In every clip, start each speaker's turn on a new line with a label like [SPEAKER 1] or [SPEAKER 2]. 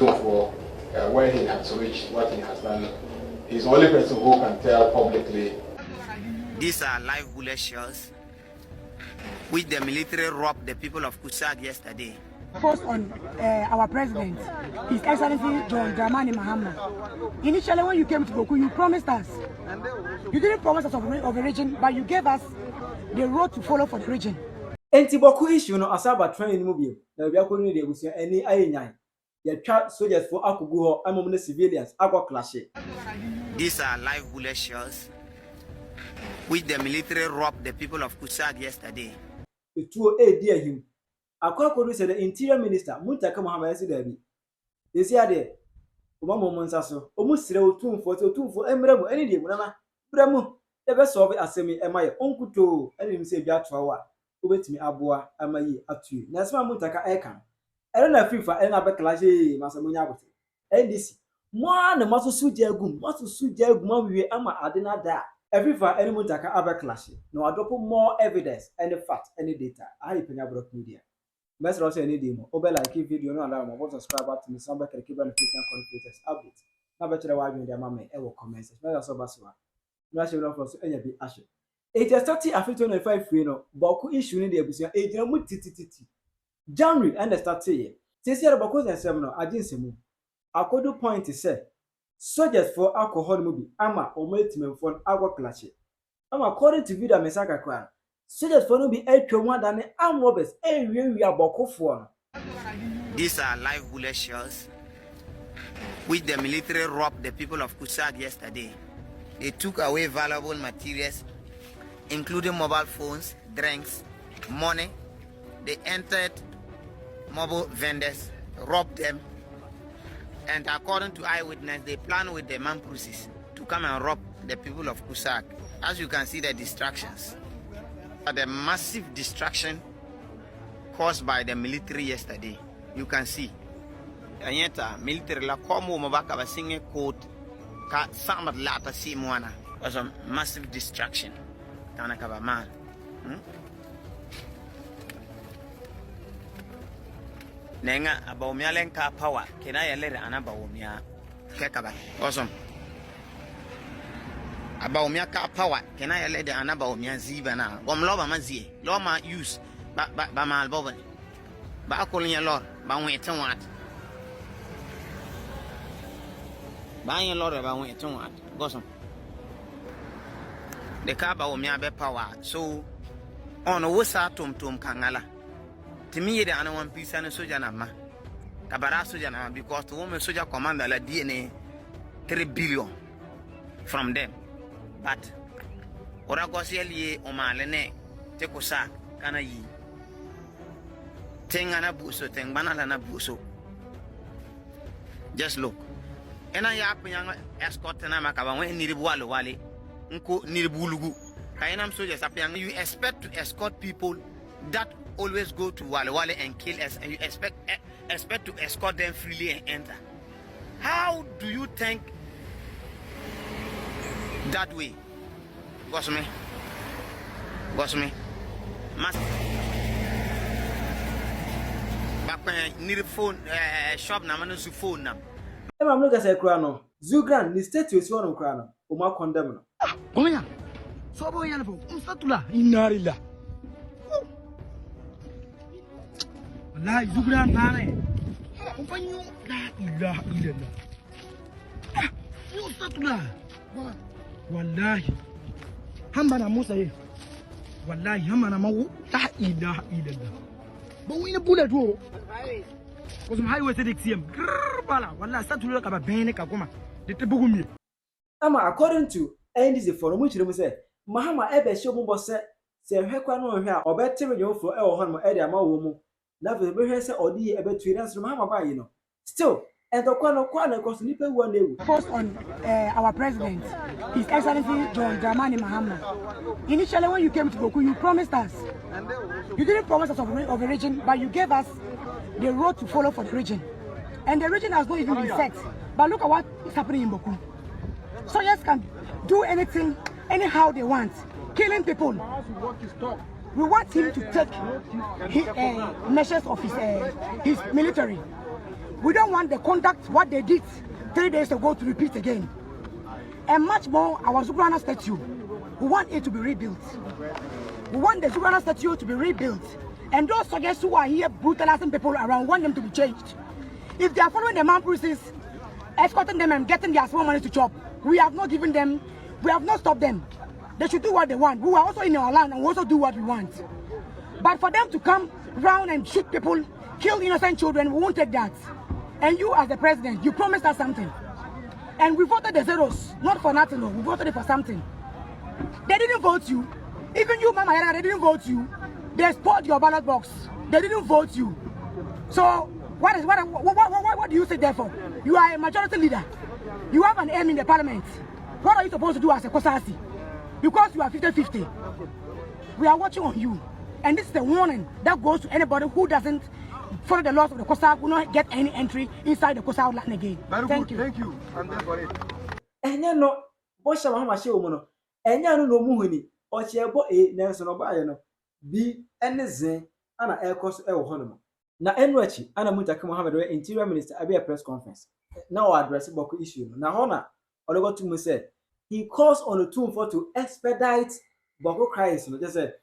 [SPEAKER 1] Otumfuo, where he has reached, what he has done. He's the only person who can tell publicly.
[SPEAKER 2] These are live bullet shells which the military robbed the people of Kusak yesterday.
[SPEAKER 3] First on our president, His Excellency John Mahama. Initially, when you came to Bawku, you promised us. You didn't promise us of a region, but you gave us the road to follow for the region.
[SPEAKER 4] Enti Bawku issue no asaba train mu bio. Na bia ko ni de busia ani ayenyan. Ya twa soldiers for akugu ho amom civilians akwa clash.
[SPEAKER 2] These are live bullet shells which the military robbed the people of Kusak yesterday.
[SPEAKER 4] Etuo edi ahim. Akwa said the interior minister Muntaka Mahama said dabi. They say ade Obama monsa so omusire Otumfuo emremu eni de munama bremu ebe solve asemi emaye onkuto eni say bia toa obetimi aboa amayi atue na asema Muntaka eka ere na fifa ere na be clash masamunya abote NDC mo na maso suja agum awie ama ade na da everyfa ene Muntaka abe clash no adopo more evidence any fact any data ayi Penyah media. Let's also any demo. Over like video no allow me subscribe to me some back keep notification conflicts update. Na better why you dey mama e will comment. Let's so baswa. No share no for so enya bi ashe. It is 30 after 25 free no. Bawku issue ni dey abusia e gina mu tititi. January and start here. Since here Bawku nsem no aginsemu. Akodo point say soldiers for alcohol movie ama ometimemfon agwa clash. Ama according to video mesaka kwan. Soldiers for no be more than armed robbers.
[SPEAKER 2] These are live bullet shells which the military robbed the people of Kusak yesterday. They took away valuable materials, including mobile phones, drinks, money. They entered mobile vendors, robbed them, and according to eyewitness, they planned with the Mamprusis to come and rob the people of Kusak. As you can see, the distractions. The massive distraction caused by the military yesterday. You can see. Anyeta military la komo mabaka ba singe code ka samad lata si mwana. Was a massive distraction. Kana kaba man. Nenga abawumya lenka power. Kena ya lere anabawumya kekaba. Awesome. About me car power, can I let the anaba me ziba now? Loma mazie, Loma use, but my bobbin. But I call your lord, but wait to what? Buying a lot about wait to what? Gossam. The car about me a power, so on a wasa tom kangala. To me, the other one piece and a soldier nama. Kabara soldier because the woman soldier commander la DNA 3 billion from them. But ora gosieli o malene te kosa kana yi tengana buso tengbana na buso. Just look ena ya apanya escort na makaba wen niribu wale nko niribulugu kainam soldiers apanya. You expect to escort people that always go to wale and kill us, and you expect to escort them freely and enter. How do you think that way? Goes me. Must back when need phone shop na manu phone na.
[SPEAKER 4] Ema mnuga say kra no. Zugran ni state osi wono kra no. O ma condemn no.
[SPEAKER 5] Konya. So bo yana fo. Umsatula inarilla. Wallahi Zugran nane. Umfanyu la ilaha illallah. Umsatula. Wallahi hamba na Musa ye wallahi hamba na mawu la ilaha illallah ba wina bullet wo ko zum highway te dixiem bala wallahi satulu ka ba bene ka kuma de te bugumi.
[SPEAKER 4] Ama according to NDC for mu chire mu say Mahama ebe hye mu bo se hwekwa no hwe a obetere nyo fo e wo ho no e de ama wo mu na fe be hwe se odi ebe tuire nso Mahama ba yi no still. And the
[SPEAKER 3] first on our president, His Excellency John Mahama. Initially, when you came to Bawku, you promised us. You didn't promise us of a region, but you gave us the road to follow for the region. And the region has not even been set. But look at what is happening in Bawku. Soldiers can do anything, anyhow they want, killing people. We want him to take measures of his military. We don't want the conduct, what they did 3 days ago, to repeat again. And much more, our Zugrana statue, we want it to be rebuilt. We want the Zugrana statue to be rebuilt. And those soldiers who are here brutalizing people around, want them to be changed. If they are following the man policies, escorting them and getting their small money to chop, we have not given them, we have not stopped them. They should do what they want. We are also in our land and we also do what we want. But for them to come round and shoot people, kill innocent children, we won't take that. And you as the president, you promised us something. And we voted the zeros, not for nothing, no. We voted it for something. They didn't vote you. Even you, Mama Yara, they didn't vote you. They spoiled your ballot box. They didn't vote you. So what do you sit there for? You are a majority leader. You have an aim in the parliament. What are you supposed to do as a Kosasi? Because you are 50-50. We are watching on you. And this is the warning that goes to anybody who doesn't follow the laws of the Kosa, will not get any entry inside the Kosa land again. Thank you.
[SPEAKER 1] Thank you. And then for it.
[SPEAKER 4] And you know, Bosha Mahama Shewmono, and you know Muhuni, or Chebo A. Nelson Obayano, B. Zen, and a air cost El Honoma. Now, Enwachi, Anna Mutaka Mohammed, Interior Minister, I be a press conference. Now address Bawku issue. Now, Hona, Ologotumu said, he calls on Otumfuo to expedite Bawku crisis. Just said,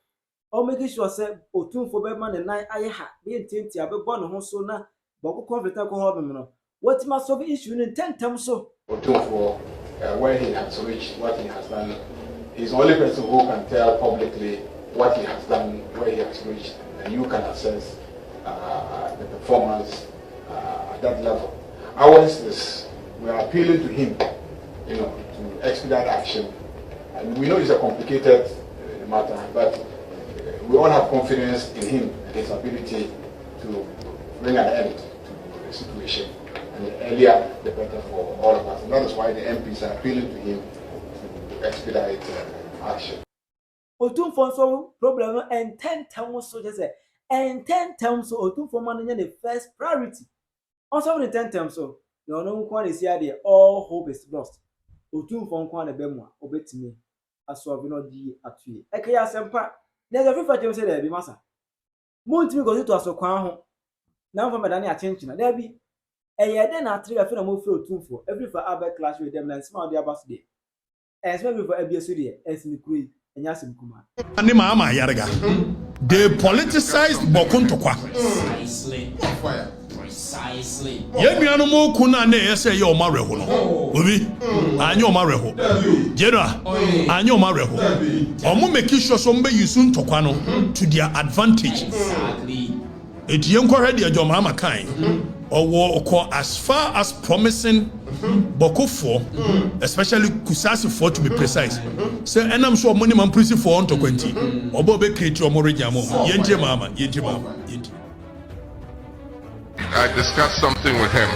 [SPEAKER 4] or making sure say Otumfuo Bedman and I ha being tinty abe born on so na Bawku conflict alcohol. What must solve issue in 10 times so?
[SPEAKER 1] Otumfuo, where he has reached, what he has done, he's the only person who can tell publicly what he has done, where he has reached, and you can assess the performance at that level. Ours is, we are appealing to him, to expedite action. And we know it's a complicated matter, but we all have confidence in him and his ability to bring an end to the situation. And the earlier, the better for all of us. And that is why the MPs are appealing to him to expedite action.
[SPEAKER 4] Otumfuo so problem and 10 times so just say, and 10 times so Otumfuo man the first priority. Also the 10 times so, you know one is here all hope is lost. Otumfuo nkwan ebemwa obetimi aso no di atue. Ekaya sempa. There's a FIFA team say there be massa. Montimi go to aso kwan ho. Na mfa medane achenchina. There be den na trigger fe na mo free Otumfuo. Every for abe clash with them na small their birthday. Especially for abiesu there, esini kuri enya simkuma.
[SPEAKER 6] Ani Mahama yarega. They politicized Bawku ntokwa. Precisely. Yenuanu mo kuna na yese ye omareho no. Obi anyo omareho. Jera anyo omareho. Omo make sure so mbe yusu ntokwa no to their advantage. Exactly. Eti yenkwa de John Mahama kan. Or as far as promising Bawku for, especially Kusasi for to be precise. So and I'm sure money man prison for on to 20. Or Bobe create your more jamo. Yente Mama.
[SPEAKER 7] I discussed something with him.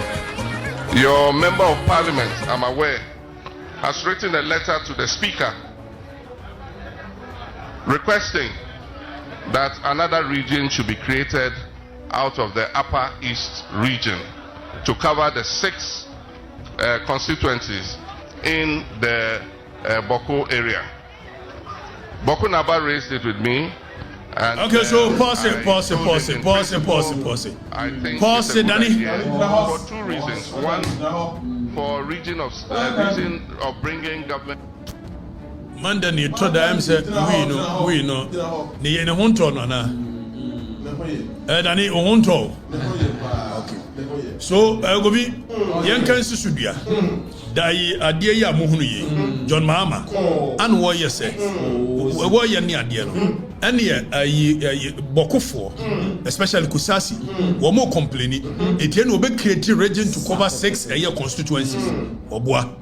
[SPEAKER 7] Your member of parliament, I'm aware, has written a letter to the speaker requesting that another region should be created out of the Upper East region to cover the 6 constituencies in the Bawku area. Bawku Naba raised it with me. And,
[SPEAKER 6] okay, so pause it.
[SPEAKER 7] I think
[SPEAKER 6] pause it, Danny.
[SPEAKER 7] For 2 reasons. One, for reason of bringing government.
[SPEAKER 6] Manda ni told them said we know. Ni ene hunto no na. Danny hunto. Okay. So gobi yankan susudua. Dai adie ya muhunu ye. John Mahama. An wo ye say. Wo ye ni adie no. Ane Bawku for, especially Kusasi, we more complaining. Etienne will be creating region to cover 6 constituencies. Obwa.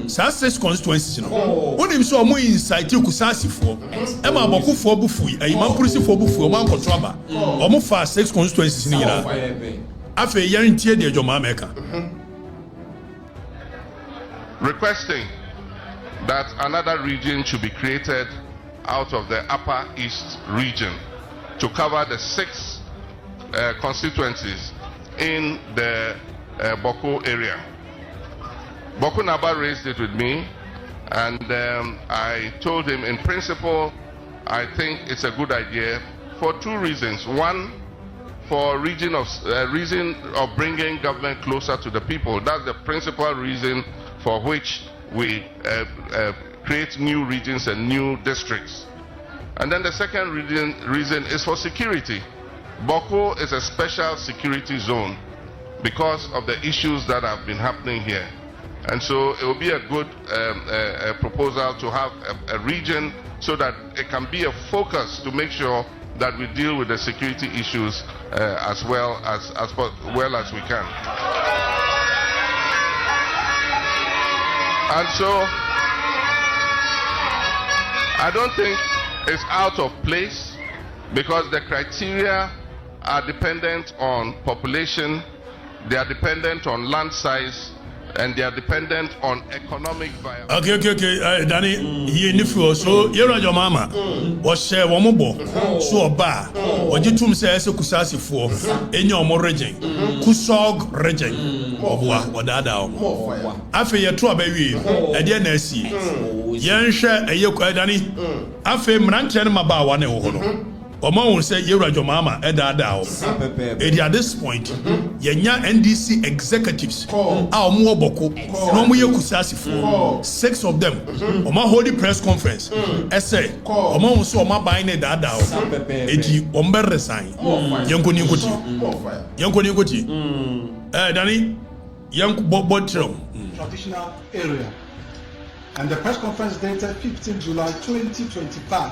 [SPEAKER 6] 6 constituencies. When him so more inside Kusasi for, Emma Bawku for Bufui, a man policy for Bufu, man contraba, or more fast 6 constituencies in Ira. After a year in Tia de Jomameka.
[SPEAKER 7] Requesting that another region should be created out of the Upper East region to cover the 6 constituencies in the Bawku area. Bawku Naba raised it with me, and I told him, in principle, I think it's a good idea for 2 reasons. One, for reason of bringing government closer to the people. That's the principal reason for which we create new regions and new districts. And then the second reason is for security. Bawku is a special security zone because of the issues that have been happening here. And so it will be a good proposal to have a region so that it can be a focus to make sure that we deal with the security issues as well as we can. And so I don't think it's out of place because the criteria are dependent on population, they are dependent on land size, and they are dependent on economic viability.
[SPEAKER 6] Okay. Danny, he nifu so yero John Mahama. Was share womobo. So oba. Ojitum say ese kusasi fo. Enya omo region. Kusog region. Obwa wadada omo. Afe ye to abawi. Ede na asi. Yen hwe eye Danny. Afe mranche na maba wa na wo no. Omo won say yero John Mahama edada o. At this point, yenya NDC executives a omo oboko no mo ye kusasi fo 6 of them omo holding press conference say omo won so omo ban na dada o edi ombe resign yenkoni nkoti Danny yanko
[SPEAKER 8] traditional area, and the press conference dated 15 July 2025.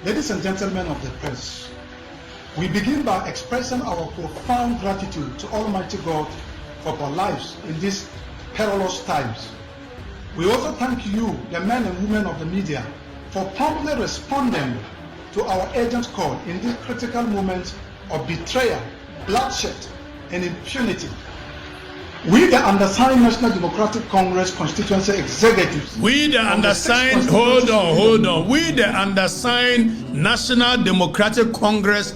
[SPEAKER 8] Ladies and gentlemen of the press, we begin by expressing our profound gratitude to Almighty God for our lives in these perilous times. We also thank you, the men and women of the media, for promptly responding to our urgent call in this critical moment of betrayal, bloodshed, and impunity. We, the undersigned National Democratic Congress constituency executives.
[SPEAKER 6] We, the undersigned, hold on. We, the undersigned National Democratic Congress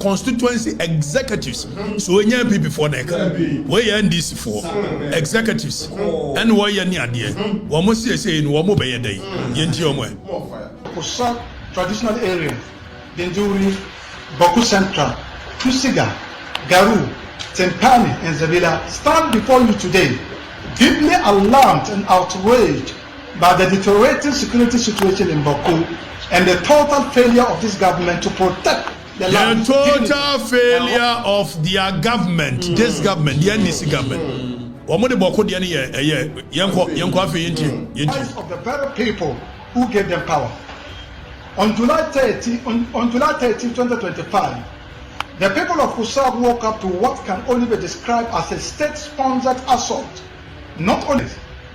[SPEAKER 6] constituency executives. So we are people for neck. We are NDC for executives. And we are near there. We must say in one more day.
[SPEAKER 8] Kusag traditional area, Denjuri, Bawku Central, Kusiga, Garu, Tempani and Zabila stand before you today, deeply alarmed and outraged by the deteriorating security situation in Bawku and the total failure of this government to protect the land.
[SPEAKER 6] The total failure of their government, this government, the NDC government.
[SPEAKER 8] Of the very people who gave them power. On July 30, 2025, the people of Kusag woke up to what can only be described as a state-sponsored assault, not only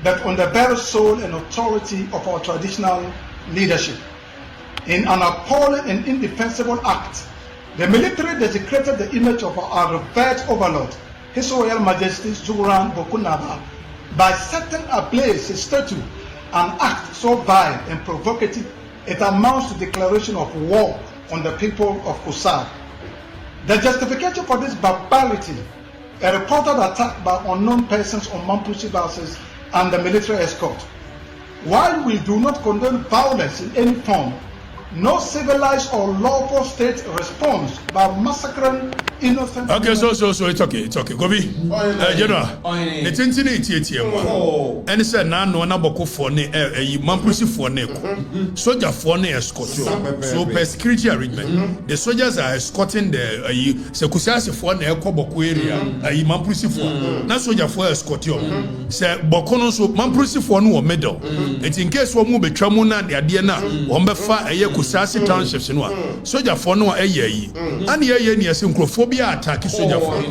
[SPEAKER 8] but on the very soul and authority of our traditional leadership. In an appalling and indefensible act, the military desecrated the image of our revered overlord, His Royal Majesty Zuran Bokunaba, by setting ablaze his statue, an act so vile and provocative it amounts to declaration of war on the people of Kusag. The justification for this barbarity, a reported attack by unknown persons on Mampusi buses and the military escort. While we do not condone violence in any form, no civilized or lawful state responds by massacring innocent.
[SPEAKER 6] Okay, so it's okay. Gobi, General, the tintin and said, no, Bawku for ne, Mampusi for ne, soldier for ne escort. So, per security arrangement, the soldiers are escorting the Sekusasi for ne, Bawku area, Mampusi for, not soldier for escort. Say, Bawku so Mampusi for no medal. It's in case one move a tramuna, the Adiana, one befa a Kusasi townships no soldier for no yi and ye near synchrophobia attack soldier for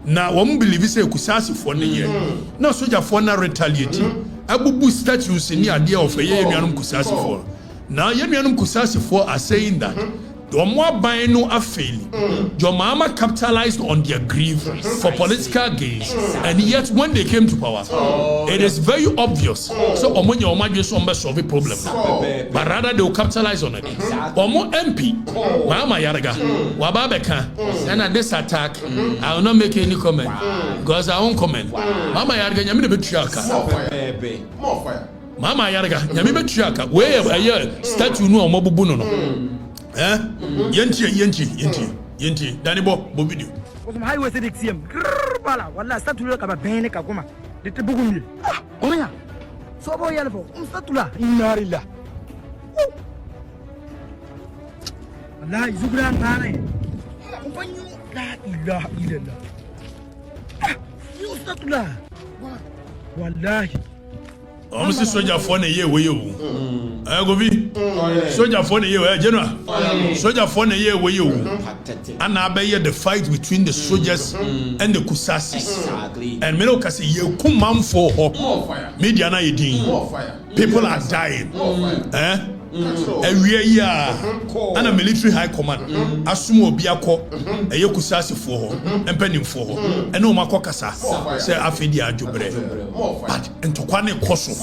[SPEAKER 6] na one believe say Kusasi for no year no soldier for na retaliate abubu statues in the idea of a year Kusasi for now yenuanum Kusasi for are saying that Domwa Baino are failing. John Mahama capitalized on their grief for political gains, and yet when they came to power, it is very obvious. So, Omonya Omaji Somba solve a problem, but rather they will capitalize on it. Omo MP, Mahama Yaraga, Wababeka, and at this attack, I will not make any comment because I won't comment. Mama Yaraga, Yamina Betriaka. Mama Yaraga, Yamina Betriaka, where a year statue no Mobubuno. Yenti. Yenti, Danibo, video.
[SPEAKER 5] Was my highway said it's him. Bala, wala start to look at a pen kakuma. The Tibugumi. Oya. So boy yellow. Statula. Inarilla. Allah is grand man. La ilaha illallah. You statula. Wallahi.
[SPEAKER 6] Almost soldier for a year with you. I go be soldier for a year, General. Soldier for a year with you. And I bear the fight between the soldiers and the Kusasis. And Melokasi, you come man for media. People are dying. Every year, and a military high command. Asumo Biako, a Yokusasi for and penning for and no Makokasa, say Afidia Jubre. But and Tokwane Koso,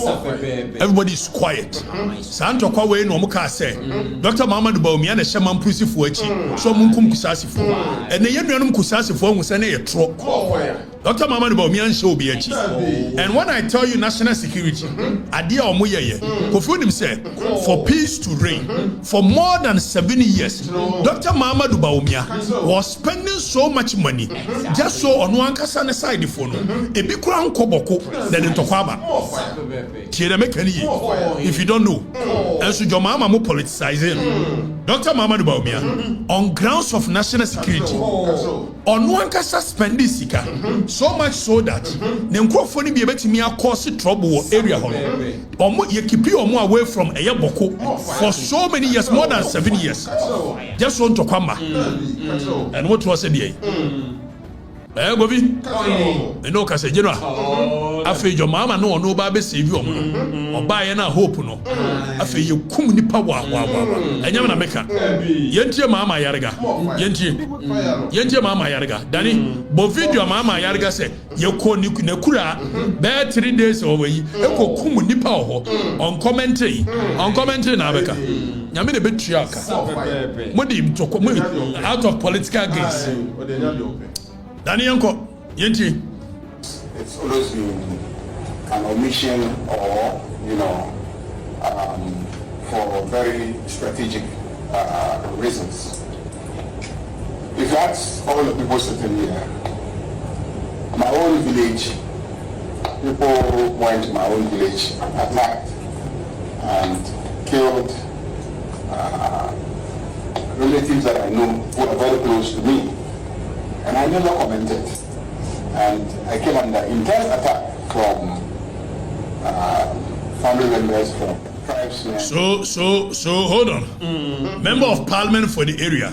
[SPEAKER 6] everybody is quiet. Santo Kawe no Muka say, Dr. Mahama Bawku and a shaman pussy for each, so Munkum Kusasi for, and the Yanum Kusasi for was a truck. Dr. Mahama Bawku show be a chief. And when I tell you national security, Adia Omuye, Kofunim said, for peace to reign for more than 70 years. Dr. Mahama Bawku was spending so much money just so on one kasane side phone. A big crown koboko than in Tokwaba. If you don't know, and so John Mahama politicizing Dr. Mahama Bawku on grounds of national security. On one kasa spending sika so much so that the microphone be able to me cause trouble area. You keep you away from a Boko for so many years, more than 7 years. Just want to come back. And what was it? Gobi, and no Casa General. I feel your mama no baby save you or buy and hope no. I feel you come ni power. And you're America. Yentia Mama Yarga. Yentia Mama Yarga. Danny, Bovidio Mama Yarga said, you call Nukura, bear 3 days over ye, Eko Kumu ni power on commentary Nabeka. Yamina Betriaka. Modim to come out of political gains. Daniel, Yenti.
[SPEAKER 1] It's always been an omission or, for very strategic reasons. If that's all the people sitting here, my own village, people went to my own village, attacked and killed relatives that I know who are very close to me. And I never commented. And I came under intense attack from family members, from tribes.
[SPEAKER 6] So hold on. Member of Parliament for the area.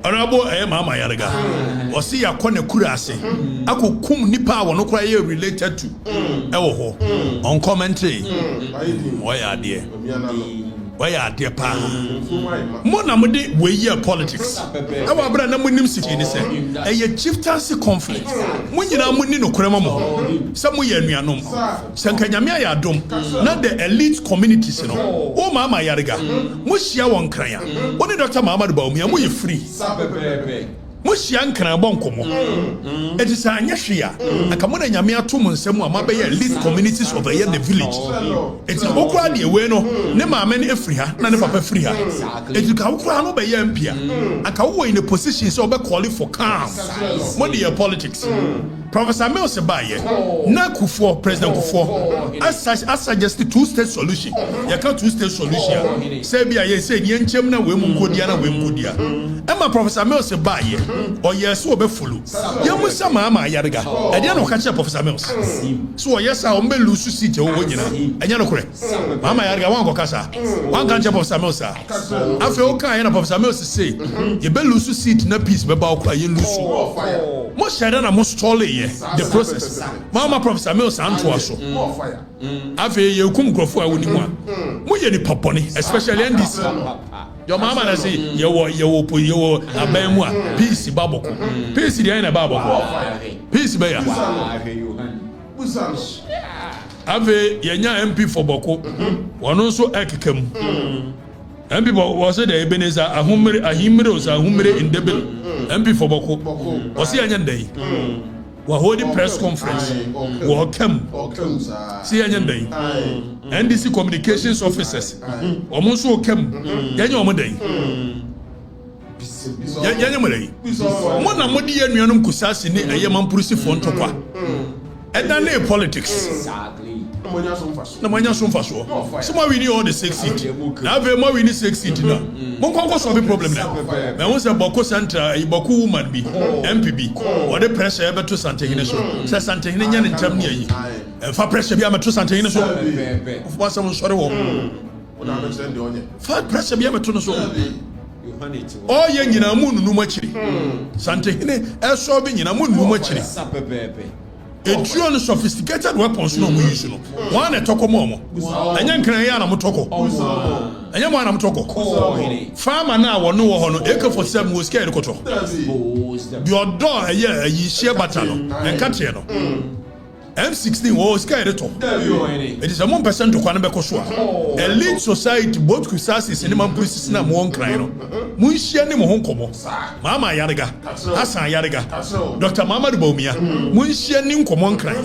[SPEAKER 6] Honorable Mama Yaraga. Wasi ya kone kurase. Ako kum nipa wano kwa ye related to. Ewo on commentary. Why are there? Why are there pa? Mona mudi we year politics. Our brother na munim city ni say. A chieftaincy conflict. Munyina muni no krema mo. Samu ye nuanom. Sankanyame ya dom. Not the elite communities no. O Mama Yariga. Mushia won kraya. Oni Dr. Mahama Bawku mu ye free. Mushian can bonkomo. It is a nyashia. A kamona nyame ato mo nsem amabe elite communities over here in the village. It is okra de we no ne ma many efri ha na ne papa free ha. It is ka okra no be ye mpia. Aka wo in a position so be calling for calm. What the politics? Professor Mills Baye, na Kufo, President Kufo, as suggested two-state solution. You can't two-state solution. Sebia, you say, Yenchemna, Wemukodiana, Wemudia. Emma Professor Mills Baye, or yes, so be full. Yamusa Mama Yarga, I didn't catch up Professor Mills. So, yes, I will lose to see you, and you're not correct. Mama Yarga, one Gokasa, one catch up Professor Mills. After all kind of Professor Mills say, you better lose to see it in a piece about you lose. Most Shadana most tolly. The process. Mama Professor Mills and Twaso. Ave you come go for a winning one. Muye ni poponi, especially NDC. Your mama say you abemwa peace baboko. Peace the ina baboko. Peace beya. Ave yenya MP for Boko. One also ekkem. MP was the Ebenezer ahumre in Debel. MP for Boko. Was he anyday? We hold a press conference. Welcome. See anything. NDC communications officers. Almost welcome. Then you day. yanya mole mo na mo di anuanum kusase ni eye mampurisi fo ntokwa eda na politics exactly na manya so mfaso so mo we need all the 6 seat na ve mo we need 6 seat na mo kon solve problem na me won say Bawku central Bawku woman bi MPB or the pressure be to Santehene so say Santehene nya ne ntam ne ayi fa pressure bi am to Santehene so of course am sorry wo fa pressure bi am to no so oh ye nyina mu nunu machiri Santehene eso bi nyina mu nunu machiri etuo no sophisticated weapons no mu use no one e toko mo anya nkran ya na mo toko anya mo na mo toko farmer na wo no wo ho no AK47 wo scared koto the odor ye yi share battle no enka tie no M16 wo scared to it is a 1% to kwan be ko so elite society both kusasi cinema police na mo nkran no mu hia ni mo ho nkomo mama yarega Hassan yarega Dr. Muhammad Bawumia mu hia ni nkomo nkran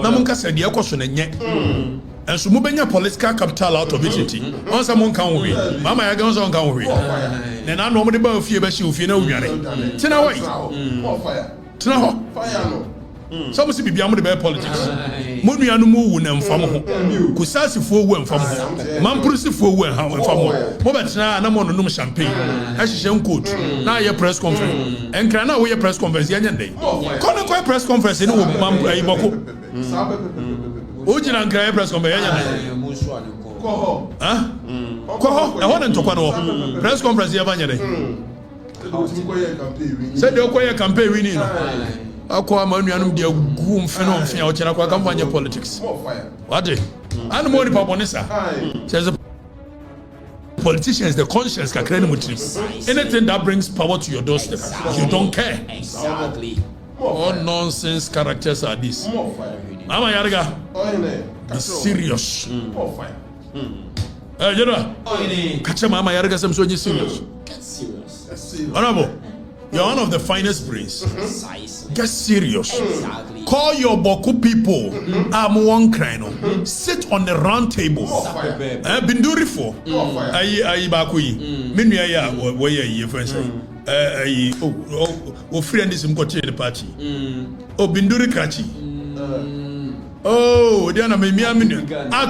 [SPEAKER 6] na mo nkasa de ekoso na nye enso mo benya political capital out of it on sa mo nkan wo wi mama yarega on sa nkan wo wi na no mo de ba ofie ba shi ofie na oware tina wai tina ho some see bibia mo de politics mo nuanu mu wu na mfam ho kusasi fo wu mfam ho mampurisi fo wu mfam ho mo betra na mo nonum champagne a hihye nkot na ye press conference enkra na wo ye press conference ye nyande kono ko press conference ni wo ayi Bawku o jina nkra ye press conference ye nyande ko e hono ntokwa no press conference ye ba nyande se de ko ye campaign winning no akwa manuanum dia gu mfeno mfia o chera kwa kampanye politics what and more paponisa says politicians the conscience ka krani mutri anything that brings power to your doorstep you don't care exactly what nonsense characters are these mama yarga be serious you know kacha mama yarga some so serious get serious honorable you're one of the finest brains. Get serious. Exactly. Call your Bawku people. I'm one crying. Sit on the round table. I've been doing it for. I Bawku. Many ya where you friends say. Oh friend is important the party. Oh been doing crachi. Oh they are not me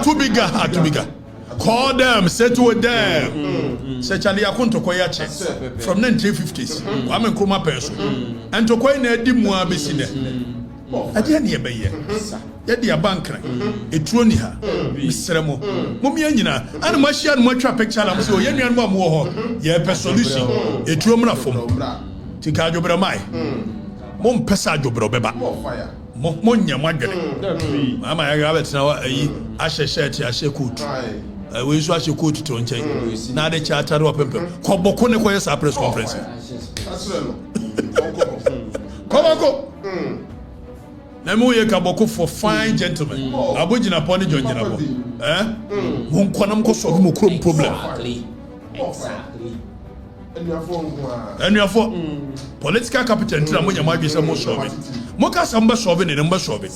[SPEAKER 6] too bigger. Call them, settle with them. Say Charlie Akonto koya check from 1950s. I'm a Kroma person. And to koy na di mu abesine. Ade na ye be ye. Ye dia bank na. Etuo ni ha. Misremo. Mom ye nyina. Ana ma hia no ma twa picture la mo say o ye nuan mo mo ho. Ye pe solution. Etuo mra fom. Tika adwobra mai. Mom pesa adwobra beba. Mo nya mo adwene. Mama ya ga betina wa ayi ahye shirt ahye coat. We so ashe coat to nchen na de charter wa pempem ko Bawku ne ko yes press conference ko na mu ye ka Bawku for fine gentlemen abogina pon John Jinabo mo nkonam ko so mo krom problem exactly enuafo political capital ntina mo nyama adwese mo solve mo ka samba solve ne mba solve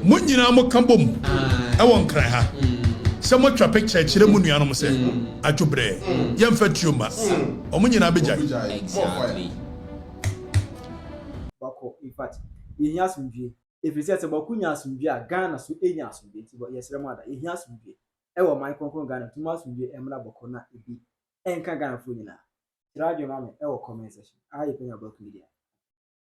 [SPEAKER 6] mo nyina mo kambom e won kran ha se mo twa picture chire mu nuanom se adwobre ye mfa tuoma o mo nyina beja
[SPEAKER 4] exactly Bawku in fact yenya asumdwe efise se Bawku nya asumdwe a Ghana so enya asumdwe ti bo yesere mo ada yenya asumdwe e wo man konkon Ghana tuma asumdwe emra Bawku na ebi enka Ghana fo nyina radio mama e wo comment section ayi Penyah Bawku media